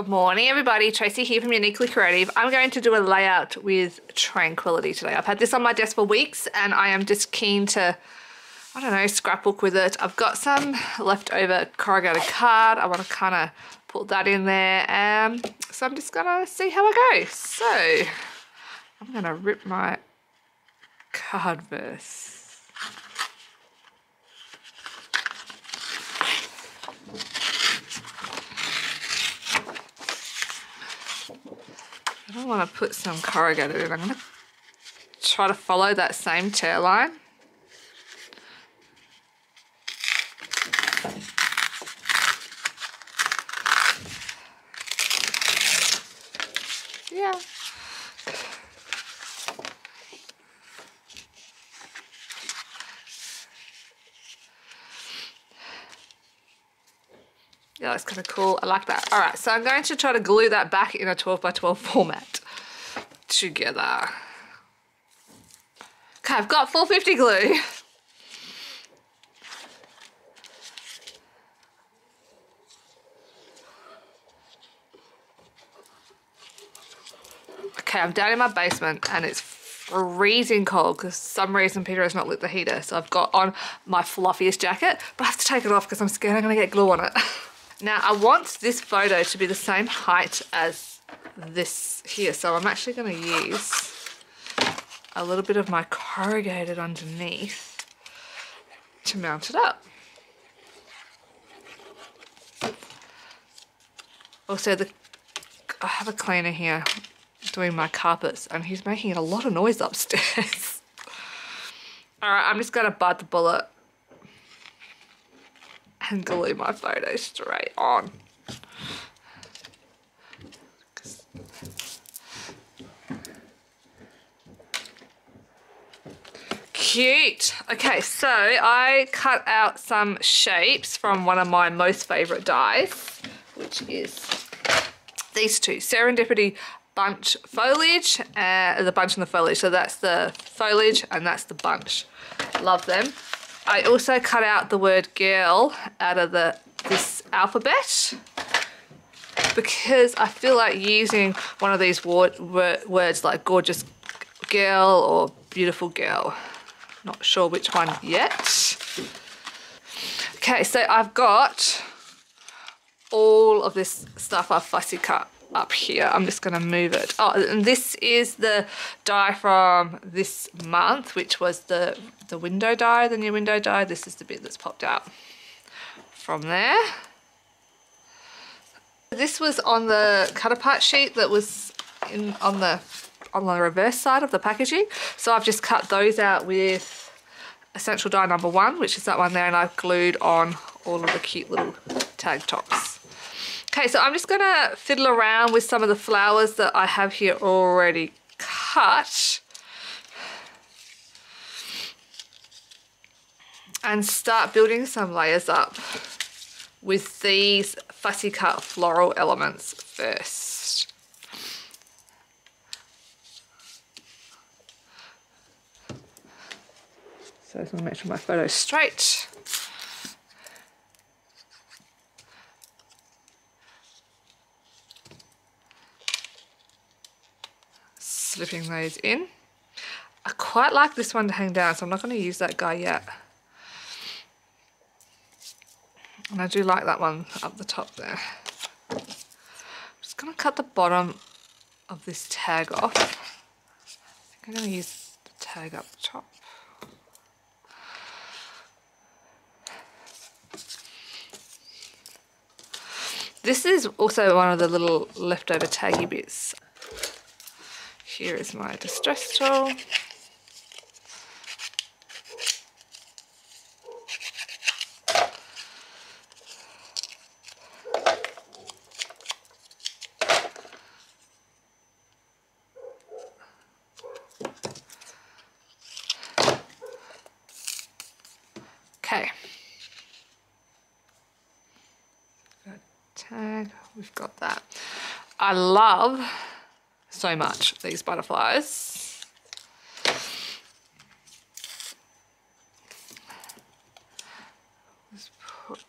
Good morning everybody, Tracy here from Uniquely Creative. I'm going to do a layout with Tranquility today. I've had this on my desk for weeks and I am just keen to, I don't know, scrapbook with it. I've got some leftover corrugated card. I want to kind of put that in there. So I'm just going to see how I go. So I'm going to rip my card first. I don't want to put some corrugated in. I'm going to try to follow that same tear line. Yeah. Yeah, that's kind of cool. I like that. All right, so I'm going to try to glue that back in a 12 by 12 format together. Okay, I've got 450 glue. Okay, I'm down in my basement and it's freezing cold because for some reason Peter has not lit the heater. So I've got on my fluffiest jacket, but I have to take it off because I'm scared I'm gonna get glue on it. Now I want this photo to be the same height as this here. So I'm actually gonna use a little bit of my corrugated underneath to mount it up. Also, I have a cleaner here doing my carpets and he's making a lot of noise upstairs. All right, I'm just gonna bite the bullet and glue my photo straight on. Cute. Okay, so I cut out some shapes from one of my most favorite dies, which is these two, Serendipity bunch foliage, the bunch and the foliage. So that's the foliage and that's the bunch. Love them. I also cut out the word girl out of this alphabet because I feel like using one of these words like gorgeous girl or beautiful girl. Not sure which one yet. Okay, so I've got all of this stuff I've fussy cut up here. I'm just going to move it. Oh, and this is the die from this month, which was the window die, the new window die. This is the bit that's popped out from there. This was on the cut apart sheet that was on the reverse side of the packaging. So I've just cut those out with essential die number 1, which is that one there, and I've glued on all of the cute little tag tops. Okay, so I'm just gonna fiddle around with some of the flowers that I have here already cut and start building some layers up with these fussy cut floral elements first. So I just want to make sure my photo's straight. Slipping those in. I quite like this one to hang down, so I'm not going to use that guy yet. And I do like that one up the top there. I'm just going to cut the bottom of this tag off. I think I'm going to use the tag up the top. This is also one of the little leftover taggy bits. Here is my distress tool. Okay. Tag, we've got that. I love so much these butterflies. Let's put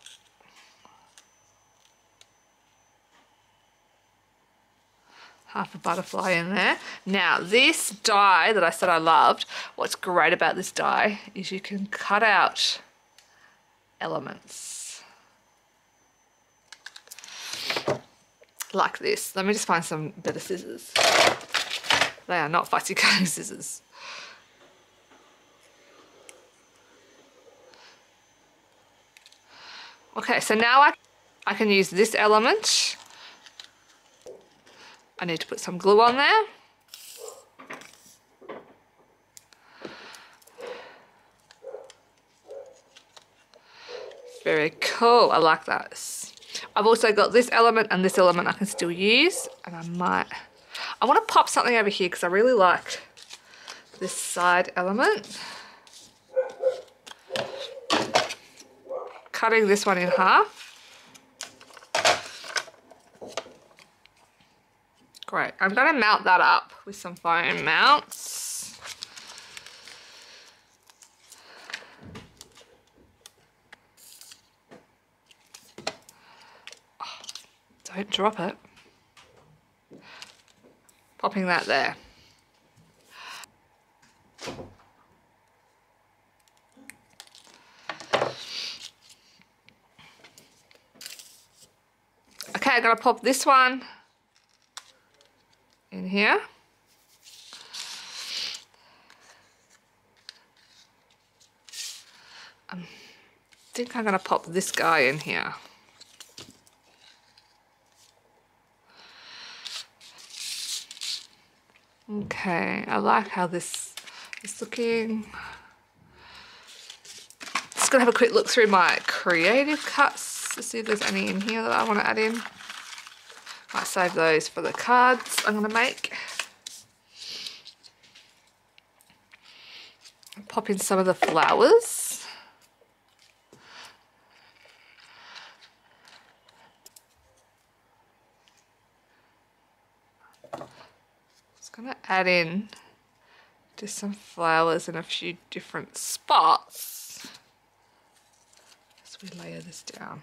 half a butterfly in there. Now this die that I said I loved, what's great about this die is you can cut out elements like this. Let me just find some better scissors. They are not fussy cutting scissors. Okay, so now I can use this element. I need to put some glue on there. Very cool, I like that. I've also got this element and this element I can still use, and I want to pop something over here because I really like this side element. Cutting this one in half. Great, I'm going to mount that up with some foam mounts. Don't drop it. Popping that there. Okay, I'm gonna pop this one in here. I think I'm gonna pop this guy in here. Okay, I like how this is looking. Just gonna have a quick look through my creative cuts to see if there's any in here that I want to add in. Might save those for the cards I'm gonna make. Pop in some of the flowers. Gonna add in just some flowers in a few different spots as we layer this down.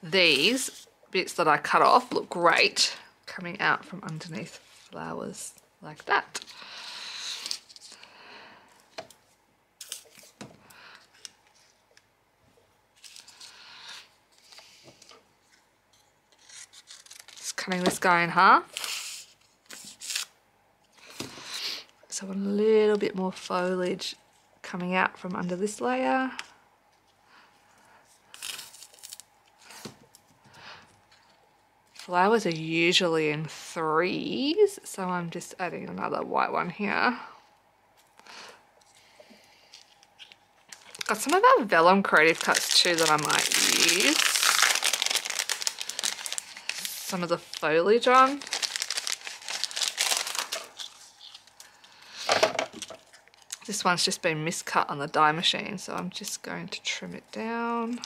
These bits that I cut off look great coming out from underneath flowers like that. Cutting this guy in half. So a little bit more foliage coming out from under this layer. Flowers are usually in threes, so I'm just adding another white one here. Got some of our vellum creative cuts too that I might use. Some of the foliage on. This one's just been miscut on the die machine, so I'm just going to trim it down.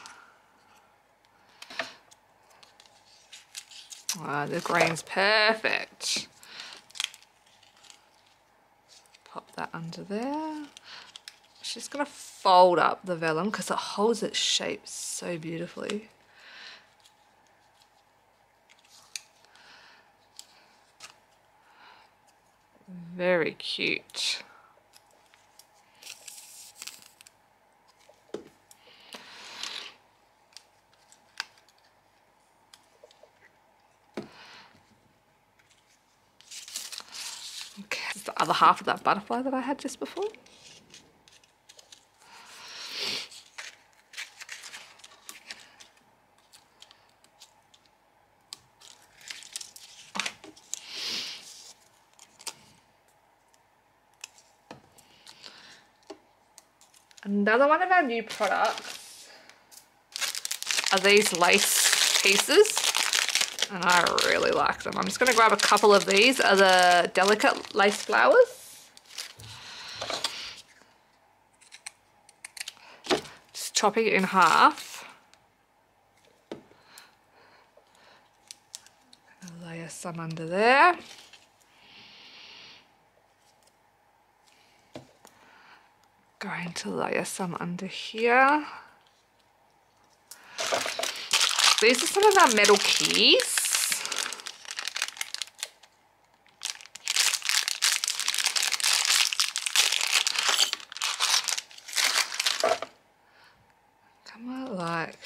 Wow, the green's perfect. Pop that under there. Just gonna fold up the vellum because it holds its shape so beautifully. Very cute. Okay, this is the other half of that butterfly that I had just before. Another one of our new products are these lace pieces, and I really like them. I'm just going to grab a couple of these, are the delicate lace flowers. Just chopping it in half. Layer some under there. Going to layer some under here. These are some of our metal keys. Come on, like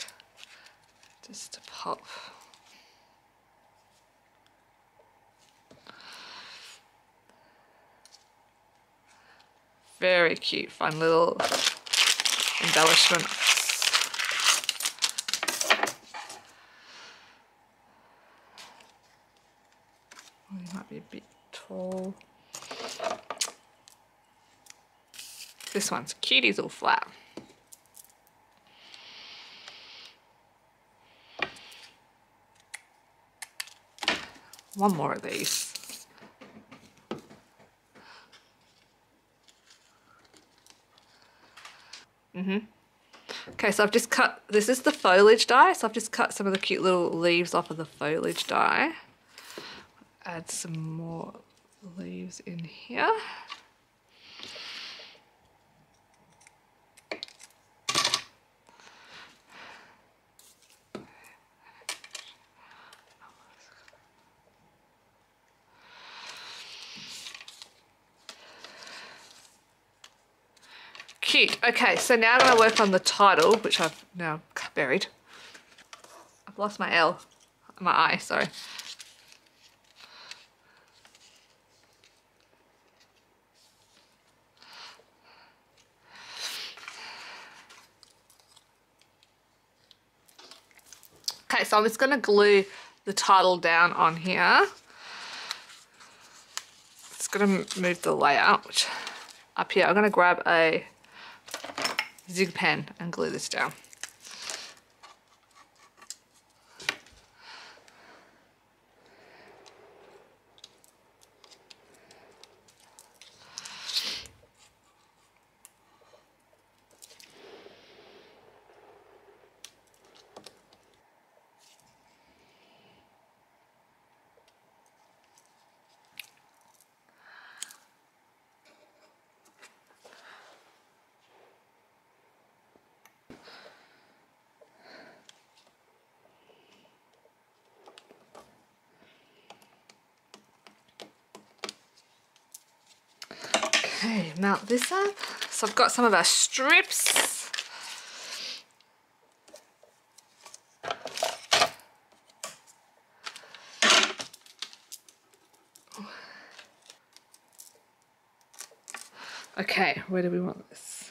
just to pop. Very cute, fun little embellishments. Oh, you might be a bit tall. This one's cute, he's all flat. One more of these. Okay, so I've just cut, this is the foliage die, so I've just cut some of the cute little leaves off of the foliage die. Add some more leaves in here. Cute. Okay, so now I'm going to work on the title, which I've now buried. I've lost my L, my I, sorry. Okay, so I'm just going to glue the title down on here. It's going to move the layout up here. I'm going to grab a zig pen and glue this down. Okay, mount this up. So I've got some of our strips. Okay, where do we want this?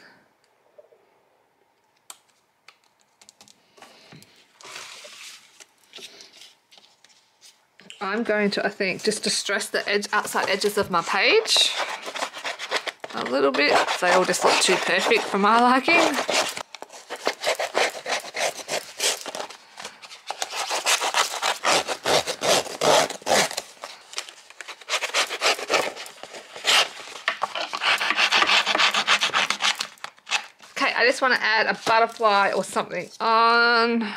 I'm going to, I think, just distress the outside edges of my page a little bit. They all just look too perfect for my liking. Okay, I just want to add a butterfly or something on.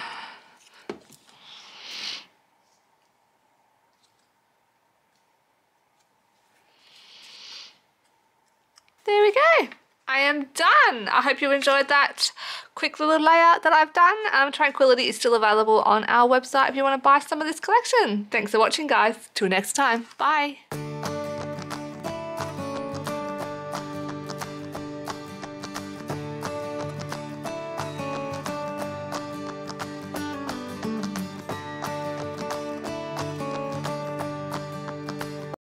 There we go. I am done. I hope you enjoyed that quick little layout that I've done. Tranquility is still available on our website if you want to buy some of this collection. Thanks for watching, guys. Till next time. Bye.